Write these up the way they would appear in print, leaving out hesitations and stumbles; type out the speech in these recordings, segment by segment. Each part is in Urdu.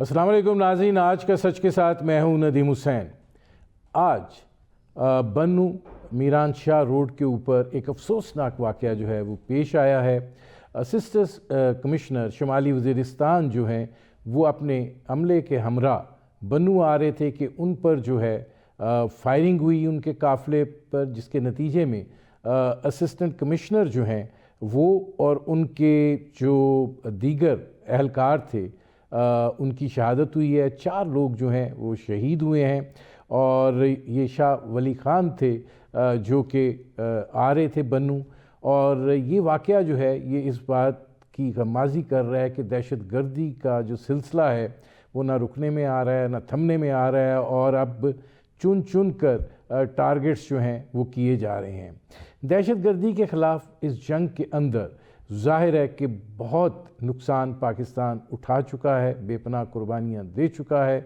السلام علیکم ناظرین، آج کا سچ کے ساتھ میں ہوں ندیم حسین۔ آج بنو میران شاہ روڈ کے اوپر ایک افسوسناک واقعہ جو ہے وہ پیش آیا ہے۔ اسسٹنٹ کمشنر شمالی وزیرستان جو ہیں وہ اپنے عملے کے ہمراہ بنو آ رہے تھے کہ ان پر جو ہے فائرنگ ہوئی ان کے قافلے پر، جس کے نتیجے میں اسسٹنٹ کمشنر جو ہیں وہ اور ان کے جو دیگر اہلکار تھے ان کی شہادت ہوئی ہے۔ 4 لوگ جو ہیں وہ شہید ہوئے ہیں، اور یہ شاہ ولی خان تھے جو کہ آ رہے تھے بنو، اور یہ واقعہ جو ہے یہ اس بات کی غمازی کر رہا ہے کہ دہشت گردی کا جو سلسلہ ہے وہ نہ رکنے میں آ رہا ہے نہ تھمنے میں آ رہا ہے، اور اب چن چن کر ٹارگٹس جو ہیں وہ کیے جا رہے ہیں۔ دہشت گردی کے خلاف اس جنگ کے اندر ظاہر ہے کہ بہت نقصان پاکستان اٹھا چکا ہے، بے پناہ قربانیاں دے چکا ہے،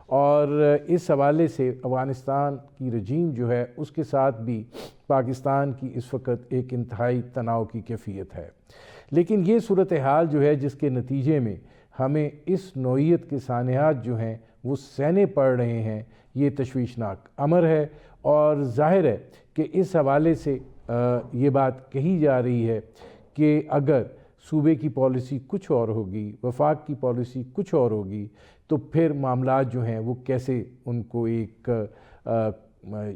اور اس حوالے سے افغانستان کی رجیم جو ہے اس کے ساتھ بھی پاکستان کی اس وقت ایک انتہائی تناؤ کی کیفیت ہے۔ لیکن یہ صورتحال جو ہے جس کے نتیجے میں ہمیں اس نوعیت کے سانحات جو ہیں وہ سہنے پڑ رہے ہیں، یہ تشویشناک امر ہے، اور ظاہر ہے کہ اس حوالے سے یہ بات کہی جا رہی ہے کہ اگر صوبے کی پالیسی کچھ اور ہوگی، وفاق کی پالیسی کچھ اور ہوگی، تو پھر معاملات جو ہیں وہ کیسے ان کو ایک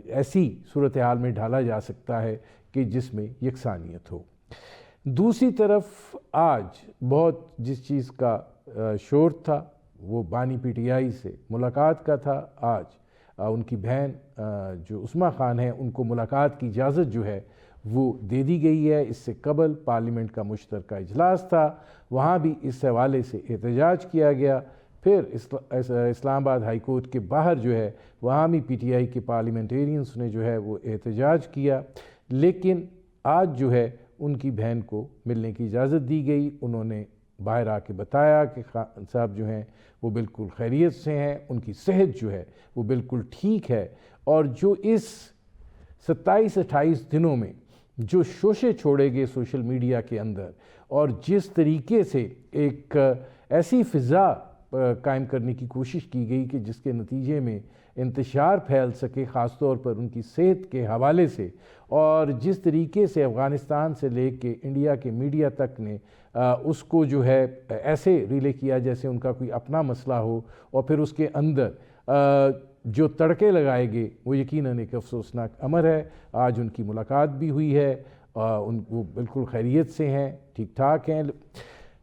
ایسی صورتحال میں ڈھالا جا سکتا ہے کہ جس میں یکسانیت ہو۔ دوسری طرف آج بہت جس چیز کا شور تھا وہ بانی پی ٹی آئی سے ملاقات کا تھا۔ آج ان کی بہن جو عثمہ خان ہیں ان کو ملاقات کی اجازت جو ہے وہ دے دی گئی ہے۔ اس سے قبل پارلیمنٹ کا مشترکہ اجلاس تھا، وہاں بھی اس حوالے سے احتجاج کیا گیا۔ پھر اسلام آباد ہائی کورٹ کے باہر جو ہے وہاں بھی پی ٹی آئی کے پارلیمنٹیرینز نے جو ہے وہ احتجاج کیا، لیکن آج جو ہے ان کی بہن کو ملنے کی اجازت دی گئی۔ انہوں نے باہر آ کے بتایا کہ خان صاحب جو ہیں وہ بالکل خیریت سے ہیں، ان کی صحت جو ہے وہ بالکل ٹھیک ہے، اور جو اس 27-28 دنوں میں جو شوشے چھوڑے گئے سوشل میڈیا کے اندر، اور جس طریقے سے ایک ایسی فضا قائم کرنے کی کوشش کی گئی کہ جس کے نتیجے میں انتشار پھیل سکے، خاص طور پر ان کی صحت کے حوالے سے، اور جس طریقے سے افغانستان سے لے کے انڈیا کے میڈیا تک نے اس کو جو ہے ایسے ریلے کیا جیسے ان کا کوئی اپنا مسئلہ ہو، اور پھر اس کے اندر جو تڑکے لگائے گئے، وہ یقیناً ایک افسوسناک امر ہے۔ آج ان کی ملاقات بھی ہوئی ہے، وہ بالکل خیریت سے ہیں، ٹھیک ٹھاک ہیں۔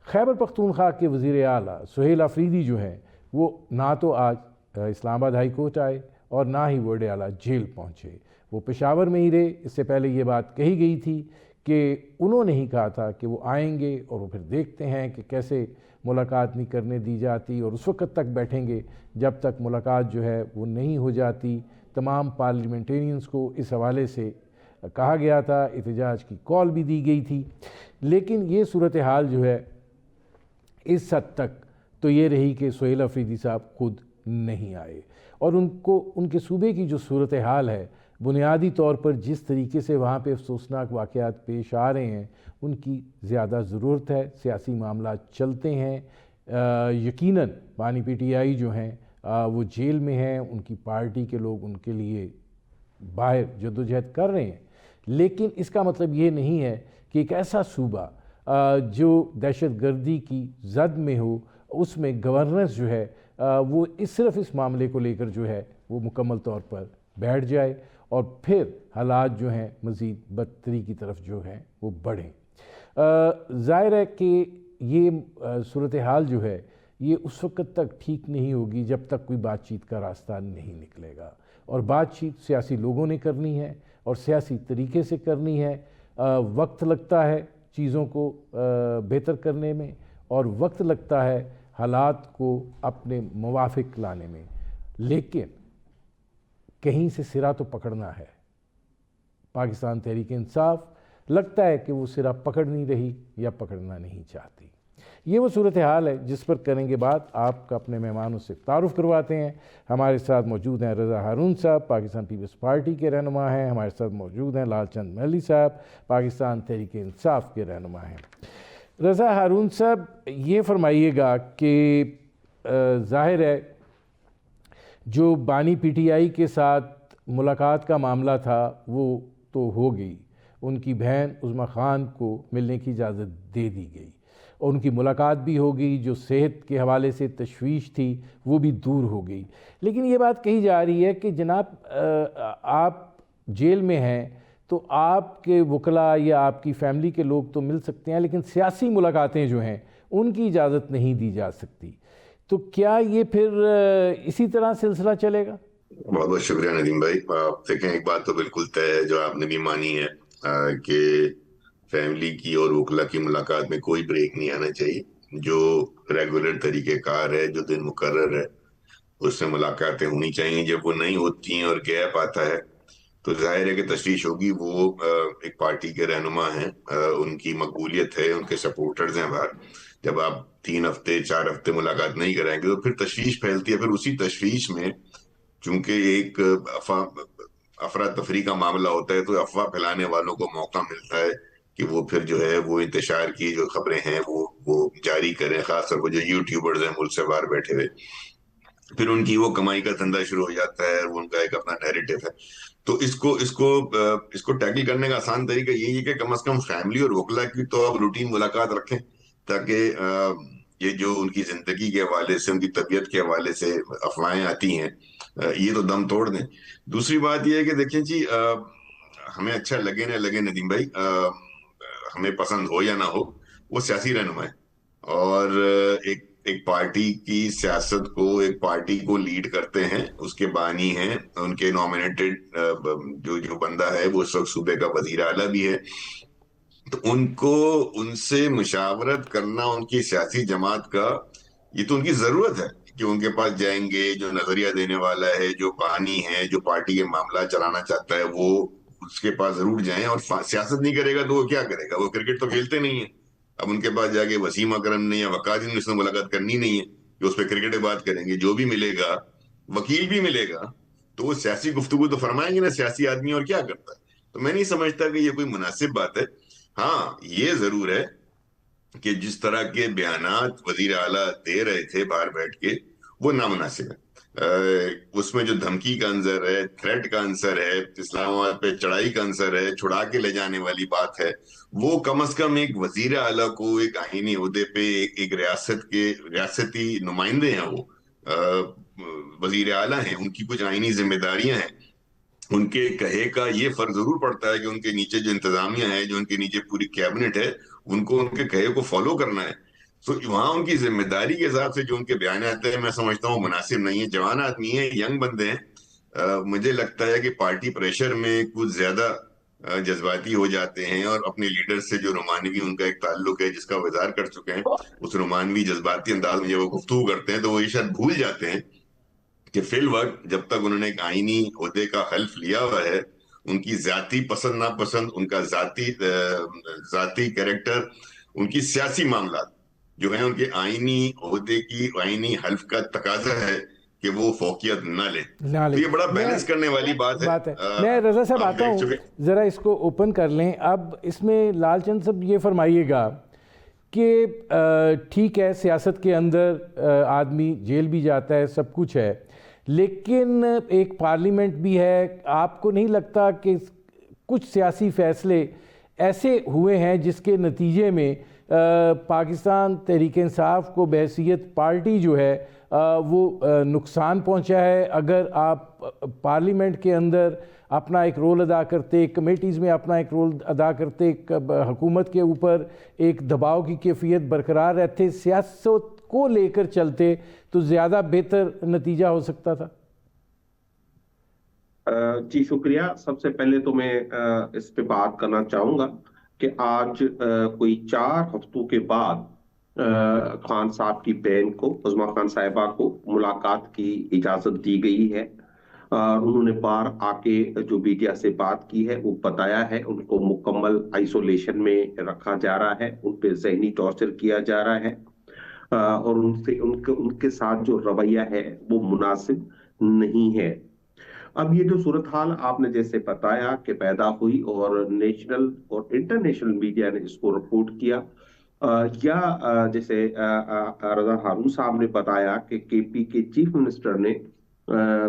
خیبر پختونخوا کے وزیر اعلیٰ سہیل آفریدی جو ہیں وہ نہ تو آج اسلام آباد ہائی کورٹ آئے اور نہ ہی وڈیالہ جیل پہنچے، وہ پشاور میں ہی رہے۔ اس سے پہلے یہ بات کہی گئی تھی کہ انہوں نے ہی کہا تھا کہ وہ آئیں گے، اور وہ پھر دیکھتے ہیں کہ کیسے ملاقات نہیں کرنے دی جاتی، اور اس وقت تک بیٹھیں گے جب تک ملاقات جو ہے وہ نہیں ہو جاتی۔ تمام پارلیمنٹیرینز کو اس حوالے سے کہا گیا تھا، احتجاج کی کال بھی دی گئی تھی، لیکن یہ صورتحال جو ہے اس حد تک تو یہ رہی کہ سہیل آفریدی صاحب خود نہیں آئے، اور ان کے صوبے کی جو صورتحال ہے بنیادی طور پر جس طریقے سے وہاں پہ افسوسناک واقعات پیش آ رہے ہیں ان کی زیادہ ضرورت ہے۔ سیاسی معاملات چلتے ہیں، یقیناً بانی پی ٹی آئی جو ہیں وہ جیل میں ہیں، ان کی پارٹی کے لوگ ان کے لیے باہر جدوجہد کر رہے ہیں، لیکن اس کا مطلب یہ نہیں ہے کہ ایک ایسا صوبہ جو دہشت گردی کی زد میں ہو اس میں گورننس جو ہے وہ صرف اس معاملے کو لے کر جو ہے وہ مکمل طور پر بیٹھ جائے، اور پھر حالات جو ہیں مزید بدتری کی طرف جو ہیں وہ بڑھیں۔ ظاہر ہے کہ یہ صورتحال جو ہے یہ اس وقت تک ٹھیک نہیں ہوگی جب تک کوئی بات چیت کا راستہ نہیں نکلے گا، اور بات چیت سیاسی لوگوں نے کرنی ہے اور سیاسی طریقے سے کرنی ہے۔ وقت لگتا ہے چیزوں کو بہتر کرنے میں، اور وقت لگتا ہے حالات کو اپنے موافق لانے میں، لیکن کہیں سے سرا تو پکڑنا ہے۔ پاکستان تحریک انصاف لگتا ہے کہ وہ سرا پکڑ نہیں رہی یا پکڑنا نہیں چاہتی۔ یہ وہ صورتحال ہے جس پر کریں گے بات۔ آپ کا اپنے مہمانوں سے تعارف کرواتے ہیں۔ ہمارے ساتھ موجود ہیں رضا ہارون صاحب، پاکستان پیپلز پارٹی کے رہنما ہیں۔ ہمارے ساتھ موجود ہیں لال چند محلی صاحب، پاکستان تحریک انصاف کے رہنما ہیں۔ رضا ہارون صاحب، یہ فرمائیے گا کہ ظاہر ہے جو بانی پی ٹی آئی کے ساتھ ملاقات کا معاملہ تھا وہ تو ہو گئی، ان کی بہن عظمیٰ خان کو ملنے کی اجازت دے دی گئی اور ان کی ملاقات بھی ہو گئی، جو صحت کے حوالے سے تشویش تھی وہ بھی دور ہو گئی۔ لیکن یہ بات کہی جا رہی ہے کہ جناب آپ جیل میں ہیں تو آپ کے وکلاء یا آپ کی فیملی کے لوگ تو مل سکتے ہیں، لیکن سیاسی ملاقاتیں جو ہیں ان کی اجازت نہیں دی جا سکتی، تو کیا یہ پھر اسی طرح سلسلہ چلے گا؟ بہت بہت شکریہ ندیم بھائی۔ دیکھیں، ایک بات تو بالکل طے ہے جو آپ نے بھی مانی ہے کہ فیملی کی اور وکلا کی ملاقات میں کوئی بریک نہیں آنا چاہیے۔ جو ریگولر طریقہ کار ہے، جو دن مقرر ہے، اس سے ملاقاتیں ہونی چاہیے۔ جب وہ نہیں ہوتی ہیں اور گیپ آتا ہے تو ظاہر ہے کہ تشویش ہوگی۔ وہ ایک پارٹی کے رہنما ہیں، ان کی مقبولیت ہے، ان کے سپورٹرز ہیں باہر۔ جب آپ 3 ہفتے 4 ہفتے ملاقات نہیں کرائیں گے تو پھر تشویش پھیلتی ہے۔ پھر اسی تشویش میں چونکہ ایک افراتفری کا معاملہ ہوتا ہے تو افواہ پھیلانے والوں کو موقع ملتا ہے کہ وہ پھر جو ہے وہ انتشار کی جو خبریں ہیں وہ جاری کریں، خاص طور پر جو یوٹیوبرز ہیں ملک سے باہر بیٹھے ہوئے، پھر ان کی وہ کمائی کا دھندا شروع ہو جاتا ہے، وہ ان کا ایک اپنا نیریٹو ہے۔ تو اس کو ٹیکل کرنے کا آسان طریقہ یہی ہے کہ کم از کم فیملی اور وکلا کی تو آپ روٹین ملاقات رکھیں، تاکہ یہ جو ان کی زندگی کے حوالے سے، ان کی طبیعت کے حوالے سے افواہیں آتی ہیں، یہ تو دم توڑ دیں۔ دوسری بات یہ ہے کہ دیکھیں جی، ہمیں اچھا لگے نہ لگے ندیم بھائی، ہمیں پسند ہو یا نہ ہو، وہ سیاسی رہنما ہے اور ایک پارٹی کی سیاست کو، ایک پارٹی کو لیڈ کرتے ہیں، اس کے بانی ہیں، ان کے نامینیٹڈ جو بندہ ہے وہ اس وقت صوبے کا وزیر اعلیٰ بھی ہے۔ تو ان سے مشاورت کرنا ان کی سیاسی جماعت کا، یہ تو ان کی ضرورت ہے کہ ان کے پاس جائیں گے، جو نظریہ دینے والا ہے، جو بانی ہے، جو پارٹی کے معاملہ چلانا چاہتا ہے، وہ اس کے پاس ضرور جائیں۔ اور سیاست نہیں کرے گا تو وہ کیا کرے گا؟ وہ کرکٹ تو کھیلتے نہیں ہیں۔ اب ان کے پاس جا کے وسیم اکرم نے یا وقاص نے ملاقات کرنی نہیں ہے کہ اس پہ کرکٹ بات کریں گے۔ جو بھی ملے گا، وکیل بھی ملے گا، تو وہ سیاسی گفتگو تو فرمائیں گے نا سیاسی آدمی، اور کیا کرتا ہے؟ تو میں نہیں سمجھتا کہ یہ کوئی مناسب بات ہے۔ ہاں، یہ ضرور ہے کہ جس طرح کے بیانات وزیر اعلیٰ دے رہے تھے باہر بیٹھ کے، وہ نامناسب ہے۔ اس میں جو دھمکی کا عنصر ہے، تھریٹ کا عنصر ہے، اسلام آباد پہ چڑھائی کا عنصر ہے، چھڑا کے لے جانے والی بات ہے، وہ کم از کم ایک وزیر اعلیٰ کو، ایک آئینی عہدے پہ، ایک ریاستی نمائندے ہیں، وہ وزیر اعلیٰ ہیں، ان کی کچھ آئینی ذمہ داریاں ہیں۔ ان کے کہے کا یہ فرض ضرور پڑتا ہے کہ ان کے نیچے جو انتظامیہ ہے، جو ان کے نیچے پوری کیبنٹ ہے، ان کو ان کے کہے کو فالو کرنا ہے۔ تو وہاں ان کی ذمہ داری کے حساب سے جو ان کے بیانات ہیں، میں سمجھتا ہوں مناسب نہیں ہے۔ جوان آدمی ہیں، ینگ بندے ہیں، مجھے لگتا ہے کہ پارٹی پریشر میں کچھ زیادہ جذباتی ہو جاتے ہیں، اور اپنے لیڈر سے جو رومانوی ان کا ایک تعلق ہے، جس کا وضاحت کر چکے ہیں، اس رومانوی جذباتی انداز میں جب وہ گفتگو کرتے ہیں تو وہ یہ شاید بھول جاتے ہیں کہ فی الوقت جب تک انہوں نے ایک آئینی عہدے کا حلف لیا ہوا ہے، ان کی ذاتی پسند ناپسند، ان کا ذاتی کیریکٹر، ان کی سیاسی معاملات جو ہیں، ان کے آئینی عہدے کی، آئینی حلف کا تقاضا ہے کہ وہ فوقیت نہ لیں۔ تو یہ بڑا بیلنس کرنے والی بات ہے۔ میں رضا صاحب آپ آتا دیکھ ہوں، چکے ذرا اس کو اوپن کر لیں۔ اب اس میں لال چند صاحب یہ فرمائیے گا کہ ٹھیک ہے، سیاست کے اندر آدمی جیل بھی جاتا ہے، سب کچھ ہے، لیکن ایک پارلیمنٹ بھی ہے۔ آپ کو نہیں لگتا کہ کچھ سیاسی فیصلے ایسے ہوئے ہیں جس کے نتیجے میں پاکستان تحریک انصاف کو بحیثیت پارٹی جو ہے وہ نقصان پہنچا ہے؟ اگر آپ پارلیمنٹ کے اندر اپنا ایک رول ادا کرتے، ایک کمیٹیز میں اپنا ایک رول ادا کرتے، ایک حکومت کے اوپر ایک دباؤ کی کیفیت برقرار رہتے، سیاست کو لے کر چلتے، تو زیادہ بہتر نتیجہ ہو سکتا تھا۔ جی شکریہ۔ سب سے پہلے تو میں اس پہ بات کرنا چاہوں گا کہ آج کوئی 4 ہفتوں کے بعد خان صاحب کی بہن کو، عظمیٰ خان صاحبہ کو، ملاقات کی اجازت دی گئی ہے۔ انہوں نے باہر آ کے جو میڈیا سے بات کی ہے وہ بتایا ہے ان کو مکمل آئسولیشن میں رکھا جا رہا ہے، ان پہ ذہنی ٹارچر کیا جا رہا ہے، اور ان کے ساتھ جو رویہ ہے وہ مناسب نہیں ہے۔ اب یہ جو صورتحال آپ نے جیسے بتایا کہ پیدا ہوئی اور نیشنل اور انٹرنیشنل میڈیا نے اس کو رپورٹ کیا، یا جیسے رضا ہارون صاحب نے بتایا کہ کے پی کے چیف منسٹر نے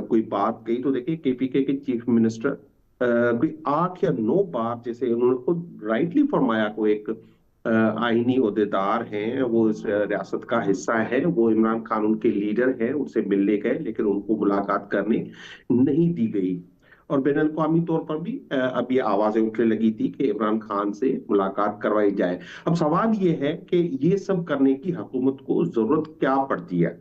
کوئی بات کہی، تو دیکھیں کے پی کے چیف منسٹر کوئی 8 یا 9 بار، جیسے انہوں نے خود رائٹلی فرمایا، کو ایک آئینی عہدیدار ہیں، وہ اس ریاست کا حصہ ہے، وہ عمران خان ان کے لیڈر ہیں، ان سے ملنے گئے لیکن ان کو ملاقات کرنے نہیں دی گئی۔ اور بین الاقوامی طور پر بھی اب یہ آوازیں اٹھنے لگی تھی کہ عمران خان سے ملاقات کروائی جائے۔ اب سوال یہ ہے کہ یہ سب کرنے کی حکومت کو ضرورت کیا پڑتی ہے؟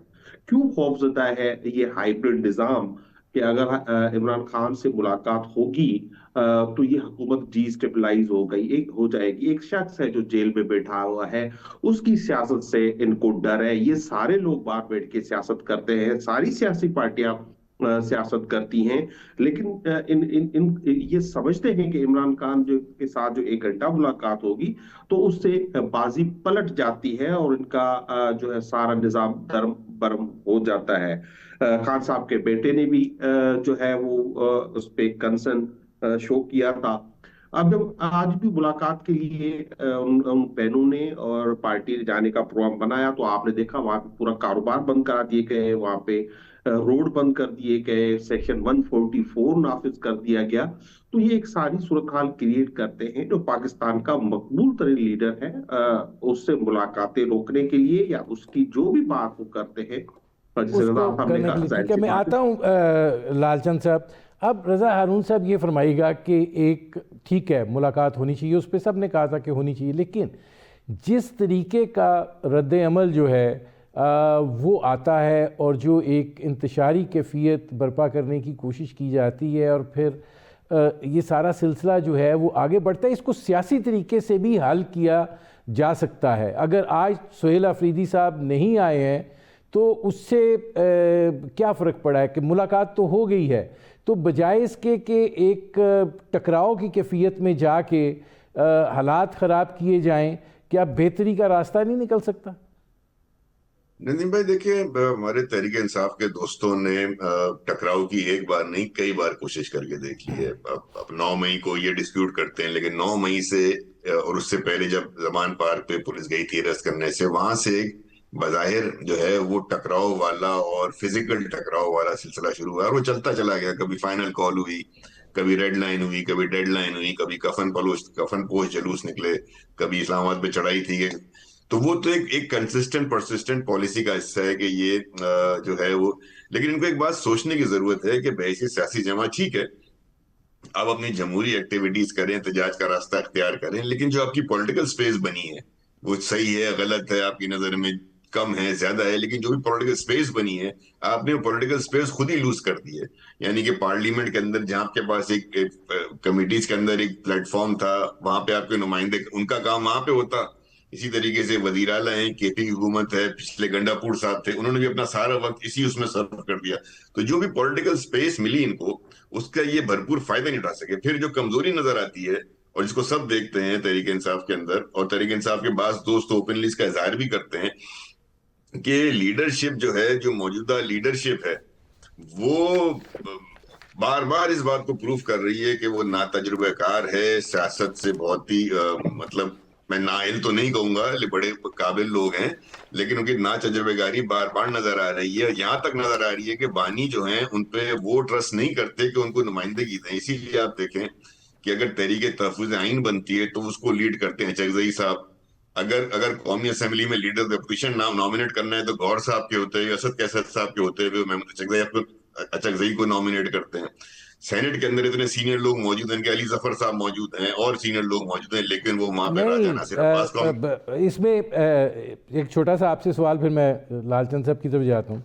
کیوں خوفزدہ ہے یہ ہائیبرڈ نظام کہ اگر عمران خان سے ملاقات ہوگی تو یہ حکومت ڈی اسٹیبلائز ہو جائے گی؟ ایک شخص ہے جو جیل میں بیٹھا ہوا ہے، اس کی سیاست سے ان کو ڈر ہے۔ یہ سارے لوگ باہر بیٹھ کے سیاست کرتے ہیں، ساری سیاسی پارٹیاں سیاست کرتی ہیں، لیکن یہ سمجھتے ہیں کہ عمران خان کے ساتھ جو 1 گھنٹہ ملاقات ہوگی تو اس سے بازی پلٹ جاتی ہے اور ان کا جو ہے سارا نظام درم برم ہو جاتا ہے۔ خان صاحب کے بیٹے نے بھی جو ہے وہ اس پہ کنسرن شو کیا تھا۔ اب جب آج بھی ملاقات کے لیے ان بہنوں نے اور پارٹی نے جانے کا پروگرام بنایا تو آپ نے دیکھا وہاں پہ پورا کاروبار بند کرا دیے گئے، وہاں پہ روڈ بند کر دیے گئے، سیکشن 144 نافذ کر دیا گیا۔ تو یہ ایک ساری صورتحال کریٹ کرتے ہیں جو پاکستان کا مقبول ترین لیڈر ہے اس سے ملاقاتیں روکنے کے لیے یا اس کی جو بھی بات وہ کرتے ہیں جسے رضا صاحب نے کہا، ٹھیک ہے، میں آتا ہوں لال چند صاحب۔ اب رضا ہارون صاحب یہ فرمائے گا کہ ایک ٹھیک ہے ملاقات ہونی چاہیے، اس پہ سب نے کہا تھا کہ ہونی چاہیے، لیکن جس طریقے کا رد عمل جو ہے وہ آتا ہے اور جو ایک انتشاری کیفیت برپا کرنے کی کوشش کی جاتی ہے اور پھر یہ سارا سلسلہ جو ہے وہ آگے بڑھتا ہے، اس کو سیاسی طریقے سے بھی حل کیا جا سکتا ہے۔ اگر آج سہیل آفریدی صاحب نہیں آئے ہیں تو اس سے کیا فرق پڑا ہے کہ ملاقات تو ہو گئی ہے، تو بجائے اس کے کہ ایک ٹکراؤ کی کیفیت میں جا کے حالات خراب کیے جائیں، کیا بہتری کا راستہ نہیں نکل سکتا؟ ندیم بھائی دیکھیں، ہمارے تحریک انصاف کے دوستوں نے ٹکراؤ کی ایک بار نہیں کئی بار کوشش کر کے دیکھی ہے۔ اب 9 مئی کو یہ ڈسپیوٹ کرتے ہیں، لیکن 9 مئی سے اور اس سے پہلے جب زمان پارک پہ پولیس گئی تھی ارسٹ کرنے سے، وہاں سے بظاہر جو ہے وہ ٹکراؤ والا اور فزیکل ٹکراؤ والا سلسلہ شروع ہوا اور وہ چلتا چلا گیا۔ کبھی فائنل کال ہوئی، کبھی ریڈ لائن ہوئی، کبھی ڈیڈ لائن ہوئی، کبھی کفن پوش جلوس نکلے، کبھی اسلام آباد پہ چڑھائی تھی۔ تو وہ تو ایک کنسسٹنٹ پرسسٹنٹ پالیسی کا حصہ ہے کہ یہ جو ہے وہ، لیکن ان کو ایک بات سوچنے کی ضرورت ہے کہ بحیثیت سیاسی جماعت ٹھیک ہے آپ اپنی جمہوری ایکٹیویٹیز کریں، احتجاج کا راستہ اختیار کریں، لیکن جو آپ کی پولیٹیکل سپیس بنی ہے وہ صحیح ہے غلط ہے آپ کی نظر میں، کم ہے زیادہ ہے، لیکن جو بھی پولیٹیکل سپیس بنی ہے آپ نے وہ پولیٹیکل سپیس خود ہی لوز کر دی ہے۔ یعنی کہ پارلیمنٹ کے اندر جہاں آپ کے پاس ایک کمیٹیز کے اندر ایک پلیٹ فارم تھا، وہاں پہ آپ کے نمائندے ان کا کام وہاں پہ ہوتا۔ اسی طریقے سے وزیر اعلیٰ ہیں، کے پی کی حکومت ہے، پچھلے گنڈا پور صاحب تھے، انہوں نے بھی اپنا سارا وقت اسی اس میں صرف کر دیا۔ تو جو بھی پولیٹیکل سپیس ملی ان کو، اس کا یہ بھرپور فائدہ نہیں اٹھا سکے۔ پھر جو کمزوری نظر آتی ہے اور جس کو سب دیکھتے ہیں تحریک انصاف کے اندر، اور تحریک انصاف کے بعض دوست اوپنلی اس کا اظہار بھی کرتے ہیں کہ لیڈرشپ جو ہے، جو موجودہ لیڈرشپ ہے، وہ بار بار اس بات کو پروف کر رہی ہے کہ وہ ناتجربہ کار ہے، سیاست سے بہت ہی مطلب میں نااہل تو نہیں کہوں گا، بڑے قابل لوگ ہیں، لیکن ان کی ناتجربہ کاری بار بار نظر آ رہی ہے۔ یہاں تک نظر آ رہی ہے کہ بانی جو ہیں ان پہ وہ ٹرسٹ نہیں کرتے کہ ان کو نمائندگی دیں۔ اسی لیے آپ دیکھیں کہ اگر تحریک تحفظ آئین بنتی ہے تو اس کو لیڈ کرتے ہیں چکزئی صاحب۔ اگر قومی اسمبلی میں لیڈر اپوزیشن نامینیٹ کرنا ہے تو گور صاحب کے ہوتے ہیں، اسد کیسر صاحب کے ہوتے ہیں، محمد چکزئی کو نامینیٹ کرتے ہیں۔ سینٹ کے اندر اتنے سینئر لوگ موجود ہیں کہ علی ظفر صاحب موجود ہیں اور سینئر لوگ موجود ہیں، لیکن وہ وہاں پہ راجہ ناصر عباس کو اس میں ایک چھوٹا سا آپ سے سوال، پھر میں لال چند صاحب کی طرف جاتا ہوں۔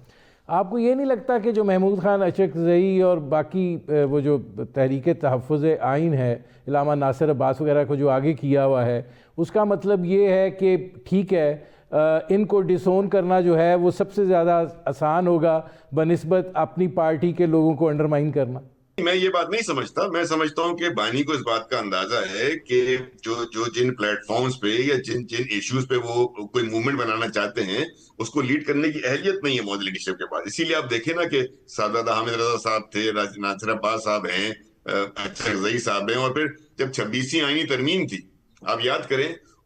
آپ کو یہ نہیں لگتا کہ جو محمود خان اچکزئی اور باقی وہ جو تحریک تحفظ آئین ہے، علامہ ناصر عباس وغیرہ کو جو آگے کیا ہوا ہے، اس کا مطلب یہ ہے کہ ٹھیک ہے ان کو ڈسون کرنا جو ہے وہ سب سے زیادہ آسان ہوگا بنسبت اپنی پارٹی کے لوگوں کو انڈرمائن کرنا؟ میں یہ بات نہیں سمجھتا۔ میں سمجھتا ہوں کہ بانی کو اس بات کا اندازہ ہے کہ جو جن پلیٹ فارمز پہ یا جن ایشوز پہ وہ کوئی موومنٹ بنانا چاہتے ہیں اس کو لیڈ کرنے کی اہلیت نہیں ہے موجودہ لیڈرشپ کے پاس۔ اسی لیے آپ دیکھیں نا کہ سعادت حامد رضا صاحب تھے، ناصر عباس صاحب ہیں، اچکزئی صاحب ہیں، اور پھر جب 26ویں آئینی ترمیم تھی آپ یاد کریں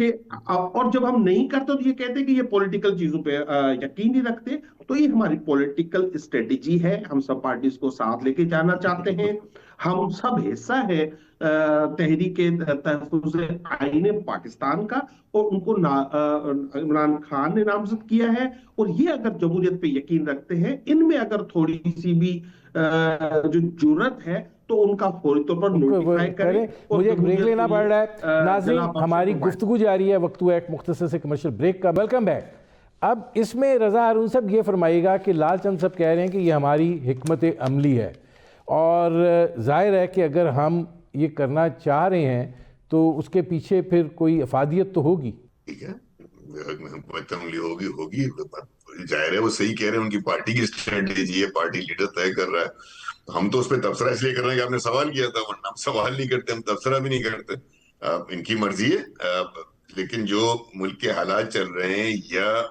کہ اور جب ہم نہیں کرتے تو یہ کہتے ہیں کہ یہ پولیٹیکل چیزوں پہ یقین نہیں رکھتے. تو یہ ہماری پولیٹیکل اسٹریٹجی ہے. ہم سب پارٹیز کو ساتھ لے کے جانا چاہتے ہیں. ہم سب حصہ ہے تحریک تحفظ آئین پاکستان کا, اور ان کو عمران خان نے نامزد کیا ہے. اور یہ اگر جمہوریت پہ یقین رکھتے ہیں, ان میں اگر تھوڑی سی بھی جو جرت ہے تو ان کا فوری طور پر نوٹیفائی کریں. مجھے ایک بریک لینا پڑ رہا ہے. ناظرین, ہماری گفتگو جاری ہے, وقت ہوا ایک مختصر سے کمرشل بریک کا. Welcome back. اب اس میں رضا ہارون صاحب یہ فرمائیے گا کہ لال چند صاحب کہہ رہے ہیں کہ یہ ہماری حکمت عملی ہے, اور ظاہر ہے کہ اگر ہم یہ کرنا چاہ رہے ہیں تو اس کے پیچھے پھر کوئی افادیت تو ہوگی. ٹھیک ہے, حکمت عملی ہوگی. ظاہر ہے وہ صحیح کہہ رہے ہیں, ان کی پارٹی کی اسٹریٹجی ہے, پارٹی لیڈر طے کر رہا ہے. ہم تو اس پہ تبصرہ اس لیے کر رہے ہیں کہ آپ نے سوال کیا تھا, ورنہ ہم سوال نہیں کرتے, ہم تبصرہ بھی نہیں کرتے. ان کی مرضی ہے. لیکن جو ملک کے حالات چل رہے ہیں, یا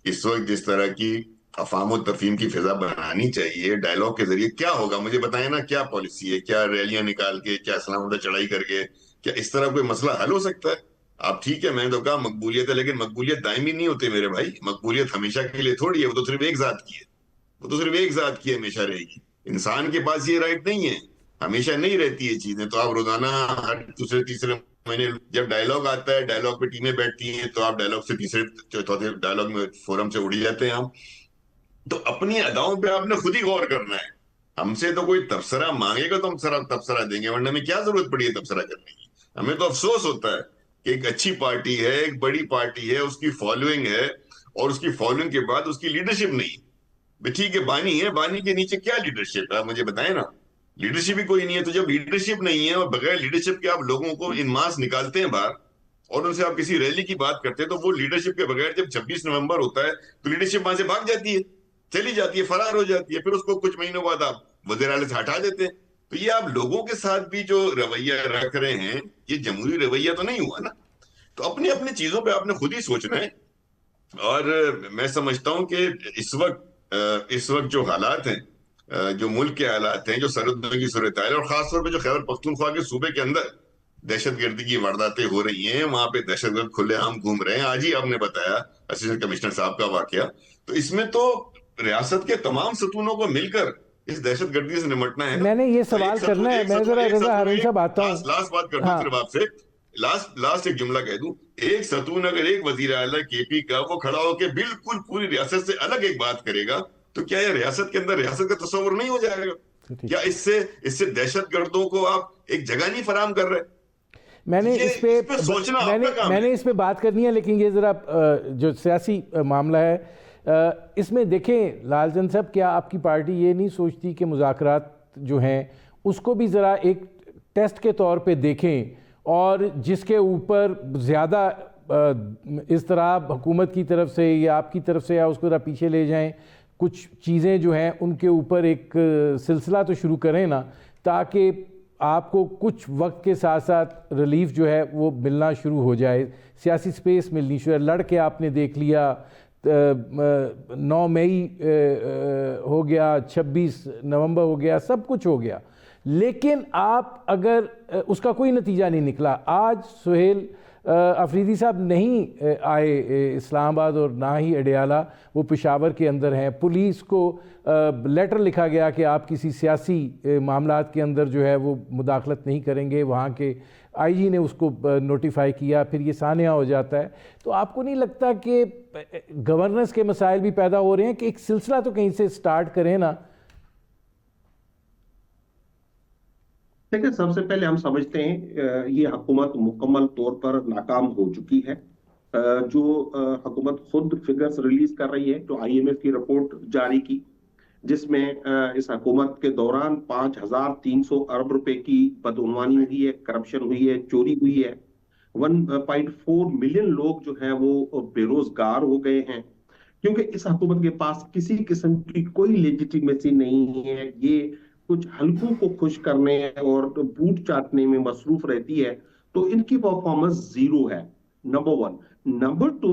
اس وقت جس طرح کی افہام و تفہیم کی فضا بنانی چاہیے ڈائلاگ کے ذریعے, کیا ہوگا مجھے بتائیں نا, کیا پالیسی ہے, کیا ریلیاں نکال کے, کیا اسلام آباد چڑھائی کر کے, کیا اس طرح کوئی مسئلہ حل ہو سکتا ہے؟ آپ ٹھیک ہے, میں نے تو کہا مقبولیت ہے, لیکن مقبولیت دائمی نہیں ہوتے میرے بھائی. مقبولیت ہمیشہ کے لیے تھوڑی ہے, وہ تو صرف ایک ذات کی ہے, وہ تو صرف ایک ذات کی ہمیشہ رہے گی. انسان کے پاس یہ رائٹ نہیں ہے, ہمیشہ نہیں رہتی یہ چیزیں. تو آپ روزانہ ہر دوسرے تیسرے مہینے جب ڈائلاگ آتا ہے, ڈائلاگ پہ ٹیمیں بیٹھتی ہیں, تو آپ ڈائلاگ سے تیسرے چوتھے ڈائلاگ میں فورم سے اڑی جاتے ہیں ہم. تو اپنی اداؤں پہ آپ نے خود ہی غور کرنا ہے. ہم سے تو کوئی تبصرہ مانگے گا تو ہم تبصرہ دیں گے, ورنہ ہمیں کیا ضرورت پڑی ہے تبصرہ کرنے کی. ہمیں تو افسوس ہوتا ہے کہ ایک اچھی پارٹی ہے, ایک بڑی پارٹی ہے, اس کی فالوئنگ ہے, اور اس کی فالوئنگ کے بعد اس کی لیڈرشپ نہیں. ٹھیک ہے, بانی ہے, بانی کے نیچے کیا لیڈرشپ ہے, آپ مجھے بتائیں نا. لیڈرشپ ہی کوئی نہیں ہے. تو جب لیڈرشپ نہیں ہے, اور بغیر لیڈرشپ کے آپ لوگوں کو ان ماس نکالتے ہیں باہر, اور ان سے آپ کسی ریلی کی بات کرتے ہیں, تو وہ لیڈرشپ کے بغیر جب 26 نومبر ہوتا ہے تو لیڈرشپ وہاں سے بھاگ جاتی ہے, چلی جاتی ہے, فرار ہو جاتی ہے. پھر اس کو کچھ مہینوں بعد آپ وزیر اعلیٰ سے ہٹا دیتے ہیں. تو یہ آپ لوگوں کے ساتھ بھی جو رویہ رکھ رہے ہیں, یہ جمہوری رویہ تو نہیں ہوا نا. تو اپنی اپنی چیزوں پہ آپ نے خود ہی سوچنا ہے. اور میں سمجھتا ہوں کہ اس وقت جو حالات ہیں, جو ملک کے حالات ہیں, جو سرحدوں کی صورتحال ہے, اور خاص طور پہ جو خیبر پختونخوا کے صوبے کے اندر دہشت گردی کی وارداتیں ہو رہی ہیں, وہاں پہ دہشت گرد کھلے عام گھوم رہے ہیں. آج ہی آپ نے بتایا اسسٹنٹ کمشنر صاحب کا واقعہ. تو اس میں تو ریاست کے تمام ستونوں کو مل کر اس دہشت گردی سے نمٹنا ہے. میں نے یہ سوال کرنا ہے, میں ذرا رضا ہارون صاحب آتا ہوں. لاسٹ بات کر دوں صرف آپ سے, لاسٹ ایک جملہ کہہ دوں. ایک ستون اگر ایک وزیر اعلیٰ کے پی کا وہ کھڑا ہو کے بالکل پوری ریاست سے الگ ایک بات کرے گا, تو کیا یہ ریاست کے اندر ریاست کا تصور نہیں ہو جائے گا؟ کیا اس سے دہشت گردوں کو آپ ایک جگہ نہیں فراہم کر رہے؟ میں نے اس پہ بات کرنی ہے, لیکن یہ ذرا جو سیاسی معاملہ ہے اس میں دیکھیں لال چند صاحب, کیا آپ کی پارٹی یہ نہیں سوچتی کہ مذاکرات جو ہیں اس کو بھی ذرا ایک ٹیسٹ کے طور پہ دیکھیں, اور جس کے اوپر زیادہ اضطراب حکومت کی طرف سے یا آپ کی طرف سے, یا اس کو ذرا پیچھے لے جائیں, کچھ چیزیں جو ہیں ان کے اوپر ایک سلسلہ تو شروع کریں نا, تاکہ آپ کو کچھ وقت کے ساتھ ساتھ ریلیف جو ہے وہ ملنا شروع ہو جائے, سیاسی سپیس ملنی شروع. لڑ کے آپ نے دیکھ لیا, 9 مئی ہو گیا, 26 نومبر ہو گیا, سب کچھ ہو گیا, لیکن آپ اگر اس کا کوئی نتیجہ نہیں نکلا. آج سہیل افریدی صاحب نہیں آئے اسلام آباد اور نہ ہی اڈیالہ, وہ پشاور کے اندر ہیں. پولیس کو لیٹر لکھا گیا کہ آپ کسی سیاسی معاملات کے اندر جو ہے وہ مداخلت نہیں کریں گے, وہاں کے آئی جی نے اس کو نوٹیفائی کیا, پھر یہ سانحہ ہو جاتا ہے. تو آپ کو نہیں لگتا کہ گورننس کے مسائل بھی پیدا ہو رہے ہیں, کہ ایک سلسلہ تو کہیں سے سٹارٹ کریں نا؟ دیکھیں, سب سے پہلے ہم سمجھتے ہیں یہ حکومت مکمل طور پر ناکام ہو چکی ہے. جو حکومت خود فگرز ریلیز کر رہی ہے, جو آئی ایم ایف کی رپورٹ جاری کی, جس میں اس حکومت کے دوران 5300 ارب روپے کی بدعنوانی ہوئی ہے, کرپشن ہوئی ہے, چوری ہوئی ہے. 1.4 ملین لوگ جو ہیں وہ بے روزگار ہو گئے ہیں, کیونکہ اس حکومت کے پاس کسی قسم کی کوئی لیجیٹیمیسی نہیں ہے. یہ کچھ حلقوں کو خوش کرنے اور بوٹ چاٹنے میں مصروف رہتی ہے. تو ان کی پرفارمنس زیرو ہے, نمبر 1. نمبر 2,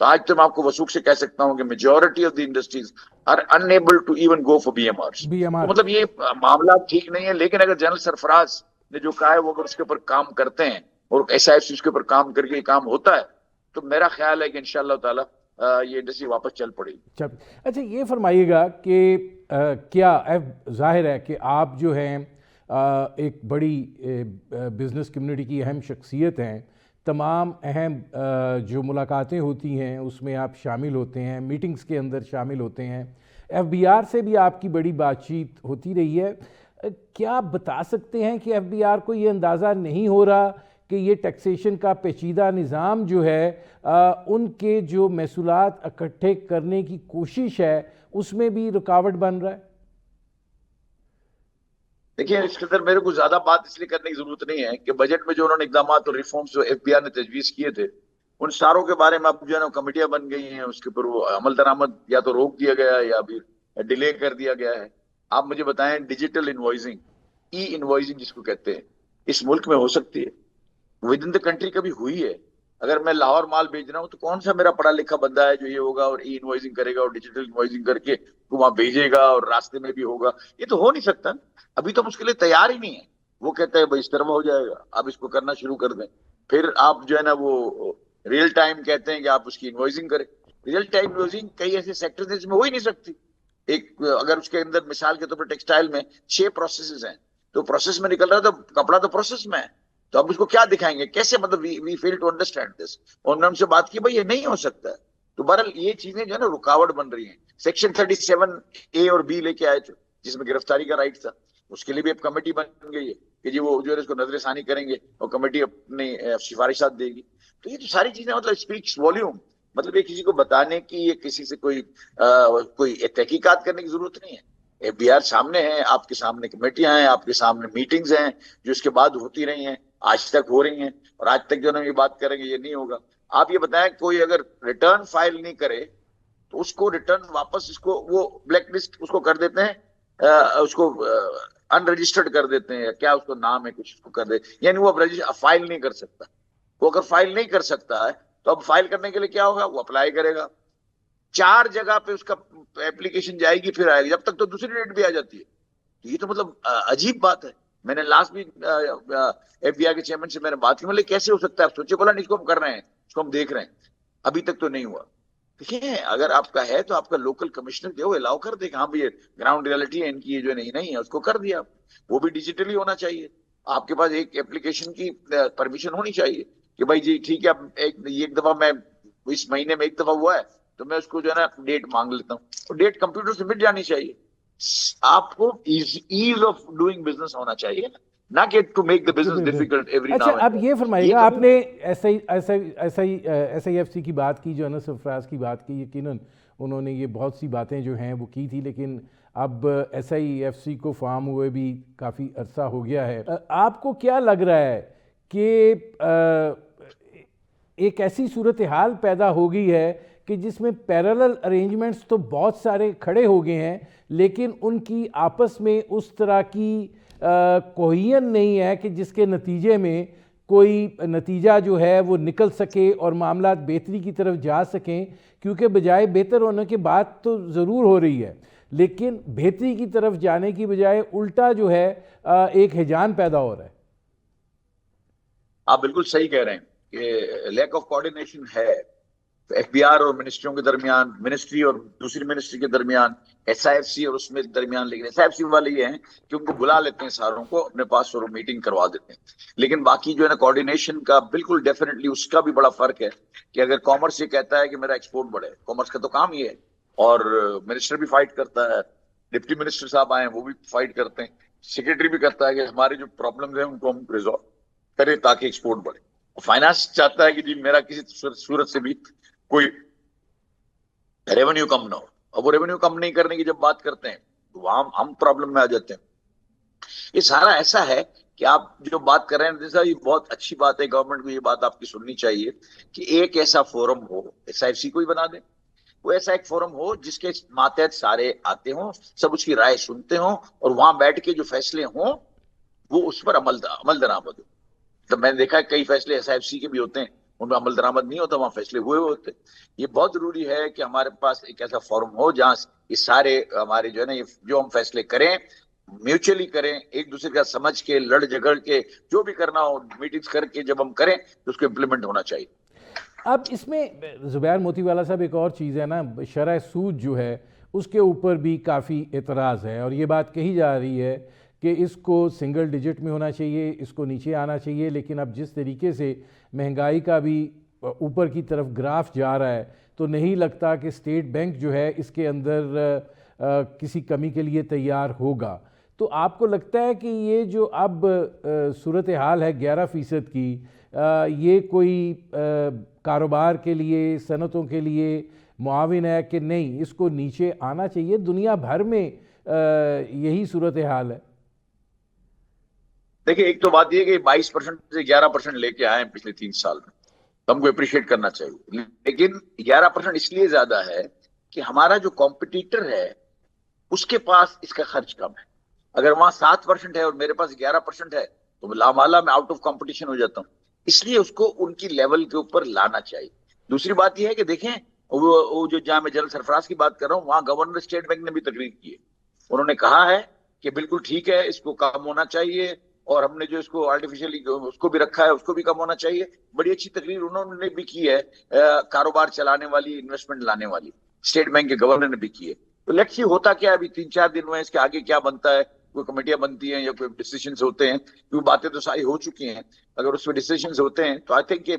تو آج تو میں آپ کو وثوق سے کہہ سکتا ہوں کہ majority of the industries are unable to even go for BMRs. تو مطلب یہ معاملات ٹھیک نہیں ہے. لیکن اگر جنرل سرفراز نے جو کہا ہے وہ اگر اس کے اوپر کام کرتے ہیں اور SIFC اس کے اوپر کام کر کے یہ کام ہوتا ہے تو میرا خیال ہے کہ انشاءاللہ تعالی یہ انڈسٹری واپس چل پڑے گی. اچھا یہ فرمائیے گا کہ کیا ظاہر ہے کہ آپ جو ہیں ایک بڑی بزنس کمیونٹی کی اہم شخصیت ہیں, تمام اہم جو ملاقاتیں ہوتی ہیں اس میں آپ شامل ہوتے ہیں, میٹنگز کے اندر شامل ہوتے ہیں, FBR سے بھی آپ کی بڑی بات چیت ہوتی رہی ہے. کیا آپ بتا سکتے ہیں کہ FBR کو یہ اندازہ نہیں ہو رہا کہ یہ ٹیکسیشن کا پیچیدہ نظام جو ہے ان کے جو محصولات اکٹھے کرنے کی کوشش ہے اس میں بھی رکاوٹ بن رہا ہے؟ دیکھیں اس کے اندر میرے کو زیادہ بات اس لیے کرنے کی ضرورت نہیں ہے کہ بجٹ میں جو انہوں نے اقدامات اور ریفارمز جو FBR نے تجویز کیے تھے ان ساروں کے بارے میں اب جو ہے نا کمیٹیاں بن گئی ہیں, اس کے اوپر وہ عمل درآمد یا تو روک دیا گیا ہے یا پھر ڈیلے کر دیا گیا ہے. آپ مجھے بتائیں ڈیجیٹل انوائزنگ, ای انوائزنگ جس کو کہتے ہیں, اس ملک میں ہو سکتی ہے؟ ود ان دا کنٹری کبھی ہوئی ہے؟ اگر میں لاہور مال بھیج رہا ہوں تو کون سا میرا پڑھا لکھا بندہ ہے جو یہ ہوگا اور ای انوائزنگ کرے گا اور ڈیجیٹل انوائزنگ کر کے وہاں بھیجے گا اور راستے میں بھی ہوگا؟ یہ تو ہو نہیں سکتا. ابھی تو ہم اس کے لیے تیار ہی نہیں ہے. وہ کہتے ہیں بھائی اس طرح ہو جائے گا, آپ اس کو کرنا شروع کر دیں. پھر آپ جو ہے نا وہ ریئل ٹائم کہتے ہیں کہ آپ اس کی انوائزنگ کریں. ریئل ٹائم انوائزنگ کئی ایسے سیکٹر ہیں جس میں ہو ہی نہیں سکتی. ایک اگر اس کے اندر مثال کے طور پر ٹیکسٹائل میں 6 پروسیسز ہیں تو پروسیس میں نکل رہا ہے تو کپڑا تو پروسیس میں ہے, تو اب اس کو کیا دکھائیں گے کیسے؟ مطلب وی فیل ٹو انڈرسٹینڈ دس. اور ہم سے بات کی بھائی یہ نہیں ہو سکتا ہے. تو بہرحال یہ چیزیں جو ہے نا رکاوٹ بن رہی ہیں. سیکشن 37A اور B لے کے آئے تھے جس میں گرفتاری کا رائٹ تھا, اس کے لیے بھی اب کمیٹی بن گئی ہے کہ جی وہ جو ہے اس کو نظر ثانی کریں گے اور کمیٹی اپنی سفارشات دے گی. تو یہ تو ساری چیزیں مطلب اسپیکس والیوم. مطلب یہ کسی کو بتانے کی, یہ کسی سے کوئی تحقیقات کرنے کی ضرورت نہیں ہے. FBR سامنے ہے, آپ کے سامنے کمیٹیاں ہیں, آپ کے سامنے میٹنگز ہیں جو اس کے بعد ہوتی رہی ہیں, آج تک ہو رہی ہیں, اور آج تک جو ہے یہ بات کریں گے یہ نہیں ہوگا. آپ یہ بتائیں کوئی اگر ریٹرن فائل نہیں کرے تو اس کو ریٹرن واپس اس کو وہ بلیک لسٹ اس کو کر دیتے ہیں, اس کو ان رجسٹرڈ کر دیتے ہیں, کیا اس کو نام ہے کچھ اس کو کر دے, یعنی وہ اب فائل نہیں کر سکتا. وہ اگر فائل نہیں کر سکتا ہے تو اب فائل کرنے کے لیے کیا ہوگا, وہ اپلائی کرے گا. 4 جگہ پہ اس کا اپلیکیشن جائے گی پھر آئے گی, جب تک تو دوسری ڈیٹ بھی آ جاتی ہے. یہ تو مطلب عجیب بات ہے. میں نے لاسٹ بھی FBR کے چیئرمین سے میں نے بات کی, مطلب کیسے ہو سکتا ہے؟ سوچے بولا نہیں, اس کو ہم کر رہے ہیں, اس کو ہم دیکھ رہے ہیں, ابھی تک تو نہیں ہوا. دیکھیں اگر آپ کا ہے تو آپ کا لوکل کمشنر جو الاؤ کر دے کہ ہاں بھائی گراؤنڈ ریئلٹی ہے ان کی, یہ جو نہیں ہے اس کو کر دیا. وہ بھی ڈیجیٹلی ہونا چاہیے. آپ کے پاس ایک اپلیکیشن کی پرمیشن ہونی چاہیے کہ بھائی جی ٹھیک ہے, اب ایک دفعہ میں اس مہینے میں ایک دفعہ ہوا ہے تو میں اس کو جو ہے نا ڈیٹ مانگ لیتا ہوں, اور ڈیٹ کمپیوٹر سے مل جانی چاہیے. آپ کو ایز آف ڈوئنگ بزنس ہونا چاہیے, نہ کہ to make the business difficult every now. اچھا اب یہ فرمائیے گا, آپ نے SIFC کی بات کی, جنرل سرفراز کی بات کی, یقیناً انہوں نے یہ بہت سی باتیں جو ہیں وہ کی تھی, لیکن اب SIFC کو فارم ہوئے بھی کافی عرصہ ہو گیا ہے. آپ کو کیا لگ رہا ہے کہ ایک ایسی صورتحال پیدا ہو گئی ہے کہ جس میں پیرالل ارینجمنٹس تو بہت سارے کھڑے ہو گئے ہیں لیکن ان کی آپس میں اس طرح کی کوہین نہیں ہے کہ جس کے نتیجے میں کوئی نتیجہ جو ہے وہ نکل سکے اور معاملات بہتری کی طرف جا سکیں, کیونکہ بجائے بہتر ہونے کے بات تو ضرور ہو رہی ہے لیکن بہتری کی طرف جانے کی بجائے الٹا جو ہے ایک ہیجان پیدا ہو رہا ہے. آپ بالکل صحیح کہہ رہے ہیں کہ لیک آف کوآرڈینیشن ہے FBR اور منسٹریوں کے درمیان, منسٹری اور دوسری منسٹری کے درمیان, SIFC اور اس میں درمیان. لیکن SIFC والے یہ ہیں کہ ان کو بلا لیتے ہیں ساروں کو اپنے پاس اور میٹنگ کروا دیتے ہیں, لیکن باقی جو ہے نا کوآرڈینیشن کا بالکل ڈیفینیٹلی اس کا بھی بڑا فرق ہے کہ اگر کامرس یہ کہتا ہے کہ میرا ایکسپورٹ بڑھے, کامرس کا تو کام یہ ہے, اور منسٹر بھی فائٹ کرتا ہے, ڈپٹی منسٹر صاحب آئے ہیں وہ بھی فائٹ کرتے ہیں, سیکرٹری بھی کرتا ہے کہ ہمارے جو پرابلمز ہیں ان کو ہم ریزالو کریں تاکہ ایکسپورٹ بڑھے. فائنانس چاہتا ہے کہ جی میرا کسی صورت سے بھی کوئی ریونیو کم نہ ہو, اور وہ ریونیو کم نہیں کرنے کی جب بات کرتے ہیں تو وہاں ہم پرابلم میں آ جاتے ہیں. یہ سارا ایسا ہے کہ آپ جو بات کر رہے ہیں جیسا یہ بہت اچھی بات ہے, گورنمنٹ کو یہ بات آپ کی سننی چاہیے کہ ایک ایسا فورم ہو, SIFC کو ہی بنا دیں, وہ ایسا ایک فورم ہو جس کے ماتحت سارے آتے ہوں, سب اس کی رائے سنتے ہوں اور وہاں بیٹھ کے جو فیصلے ہوں وہ اس پر عمل درآمد ہو. تو میں نے دیکھا کئی فیصلے SIFC کے بھی ہوتے ہیں ان میں عمل درآمد نہیں ہوتا، وہاں فیصلے ہوئے ہوتے. یہ بہت ضروری ہے کہ ہمارے پاس ایک ایسا فورم ہو جہاں یہ سارے ہمارے جو ہے نا یہ جو ہم فیصلے کریں میوچلی کریں، ایک دوسرے کا سمجھ کے لڑ جھگڑ کے جو بھی کرنا ہو میٹنگز کر کے جب ہم کریں تو اس کو امپلیمنٹ ہونا چاہیے. اب اس میں زبیر موتی والا صاحب ایک اور چیز ہے نا، شرح سود جو ہے اس کے اوپر بھی کافی اعتراض ہے، اور یہ بات کہی جا رہی ہے کہ اس کو سنگل ڈیجٹ میں ہونا چاہیے، اس کو نیچے آنا چاہیے، لیکن اب جس طریقے سے مہنگائی کا بھی اوپر کی طرف گراف جا رہا ہے تو نہیں لگتا کہ اسٹیٹ بینک جو ہے اس کے اندر کسی کمی کے لیے تیار ہوگا. تو آپ کو لگتا ہے کہ یہ جو اب صورتحال ہے 11% کی، یہ کوئی کاروبار کے لیے، صنعتوں کے لیے معاون ہے کہ نہیں، اس کو نیچے آنا چاہیے؟ دنیا بھر میں یہی صورتحال ہے. دیکھیں، ایک تو بات یہ کہ 22% سے 11% لے کے آئے ہیں پچھلے 3 سال میں، تو ہم کو اپریشیٹ کرنا چاہیے. لیکن 11% اس لیے زیادہ ہے کہ ہمارا جو کمپٹیٹر ہے اس کے پاس اس کا خرچ کم ہے. اگر وہاں 7% ہے اور میرے پاس 11% ہے تو لامالا میں آؤٹ آف کمپٹیشن ہو جاتا ہوں. اس لیے اس کو ان کی لیول کے اوپر لانا چاہیے. دوسری بات یہ ہے کہ دیکھیں وہ جو جہاں میں جنرل سرفراز کی بات کر رہا ہوں، وہاں گورنر اسٹیٹ بینک نے بھی تقریر کی ہے. انہوں نے کہا ہے کہ بالکل ٹھیک ہے، اس کو کم ہونا چاہیے، اور ہم نے جو اس کو آرٹیفیشلی اس کو بھی رکھا ہے اس کو بھی کم ہونا چاہیے. بڑی اچھی تقریر انہوں نے بھی کی ہے، کاروبار چلانے والی، انویسٹمنٹ لانے والی. اسٹیٹ بینک کے گورنر نے بھی کی ہے. تو لیٹس سی ہوتا کیا ہے ابھی 3-4 دن ہوئے، اس کے آگے کیا بنتا ہے، کوئی کمیٹیاں بنتی ہیں یا کوئی ڈیسیشنز ہوتے ہیں. کیونکہ باتیں تو ساری ہو چکی ہیں، اگر اس میں ڈیسیشنز ہوتے ہیں تو آئی تھنک کہ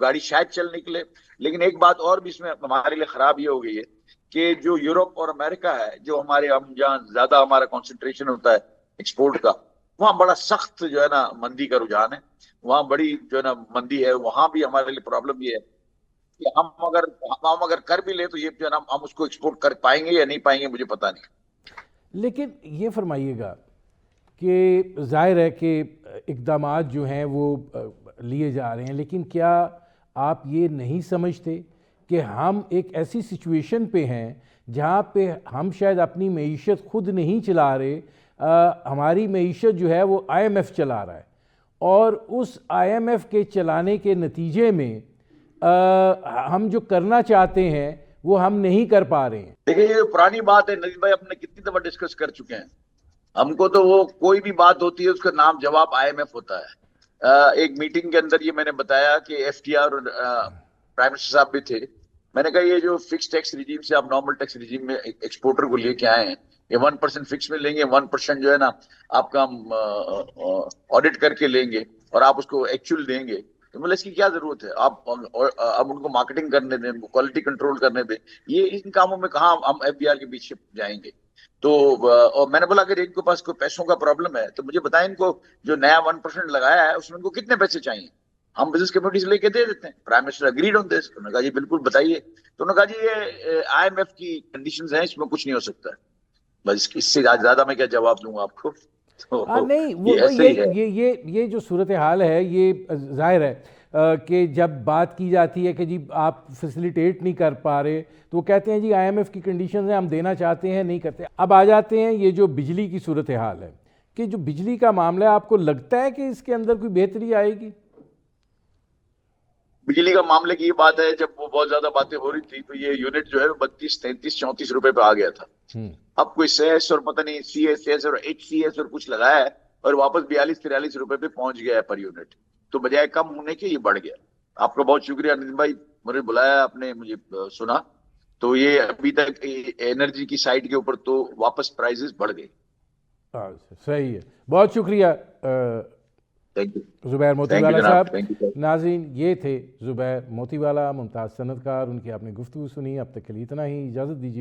گاڑی شاید چل نکلے. لیکن ایک بات اور بھی اس میں ہمارے لیے خراب یہ ہو گئی ہے کہ جو یورپ اور امریکہ ہے، جو ہمارے ہم جہاں زیادہ ہمارا کنسنٹریشن ہوتا ہے ایکسپورٹ کا، وہاں بڑا سخت جو ہے نا مندی کا رجحان ہے، وہاں بڑی جو ہے نا مندی ہے. وہاں بھی ہمارے لیے پرابلم یہ ہے کہ ہم اگر کر بھی لیں تو یہ جو ہے نا ہم اس کو ایکسپورٹ کر پائیں گے یا نہیں پائیں گے مجھے پتا نہیں. لیکن یہ فرمائیے گا کہ ظاہر ہے کہ اقدامات جو ہیں وہ لیے جا رہے ہیں، لیکن کیا آپ یہ نہیں سمجھتے کہ ہم ایک ایسی سچویشن پہ ہیں جہاں پہ ہم شاید اپنی معیشت خود نہیں چلا رہے، ہماری معیشت جو ہے وہ IMF چلا رہا ہے، اور اس IMF کے چلانے کے نتیجے میں ہم جو کرنا چاہتے ہیں وہ ہم نہیں کر پا رہے ہیں؟ دیکھیں، یہ پرانی بات ہے ندیم بھائی، اپنے کتنی دفعہ ڈسکس کر چکے ہیں. ہم کو تو وہ کوئی بھی بات ہوتی ہے اس کا نام جواب IMF ہوتا ہے. ایک میٹنگ کے اندر یہ میں نے بتایا کہ FDR اور پرائم منسٹر صاحب بھی تھے. میں نے کہا یہ جو فکس ٹیکس ریجیم سے آپ نارمل ٹیکس ریجیم میں ایکسپورٹر کو لے کے آئے ہیں، یہ 1% فکس میں لیں گے، 1% جو ہے نا آپ کا آڈٹ کر کے لیں گے اور آپ اس کو ایکچوئل دیں گے. تو مطلب اس کی کیا ضرورت ہے؟ آپ ان کو مارکیٹنگ کرنے دیں، کوالٹی کنٹرول کرنے دیں. یہ ان کاموں میں کہاں ہم FDR کے پیچھے جائیں گے؟ تو اور میں نے بولا اگر ان کے پاس کوئی پیسوں کا پرابلم ہے تو مجھے بتائیں، ان کو جو نیا 1% لگایا ہے اس میں ان کو کتنے پیسے چاہیے، ہم بزنس کمیونٹی سے لے کے دے دیتے ہیں. پرائم منسٹر اگریڈ آن دس. انہوں نے کہا جی بالکل بتائیے. تو انہوں نے کہا جی یہ IMF کی کنڈیشنز ہیں، اس میں کچھ نہیں ہو سکتا ہے. بس اس سے زیادہ میں کیا جواب دوں آپ کو؟ نہیں، یہ ایسے ہی ہے. یہ جو صورتحال ہے یہ ظاہر ہے کہ جب بات کی جاتی ہے کہ جی آپ فیسیلیٹیٹ نہیں کر پا رہے تو وہ کہتے ہیں جی IMF کی کنڈیشنز ہیں، ہم دینا چاہتے ہیں نہیں کرتے. اب آ جاتے ہیں یہ جو بجلی کی صورتحال ہے، کہ جو بجلی کا معاملہ ہے، آپ کو لگتا ہے کہ اس کے اندر کوئی بہتری آئے گی؟ بجلی کا معاملے کی یہ بات ہے، جب وہ بہت زیادہ باتیں ہو رہی تھی تو یہ یونٹ جو ہے 32, 33, 34 روپے پہ آ گیا تھا. اب کوئی سیس اور پتہ نہیں CS اور HCS اور کچھ لگایا ہے اور واپس 42-43 روپے پہ پہنچ گیا ہے پر یونٹ. تو بجائے کم ہونے کے یہ بڑھ گیا. آپ کا بہت شکریہ ندیم بھائی، مجھے بلایا آپ نے، مجھے سنا. تو یہ ابھی تک انرجی کی سائڈ کے اوپر تو واپس پرائزز بڑھ گئے. صحیح ہے، بہت شکریہ زبیر موتی والا صاحب. ناظرین، یہ تھے زبیر موتی والا، ممتاز صنعت کار. ان کی آپ نے گفتگو سنی. اب تک کے لیے اتنا ہی، اجازت دیجیے.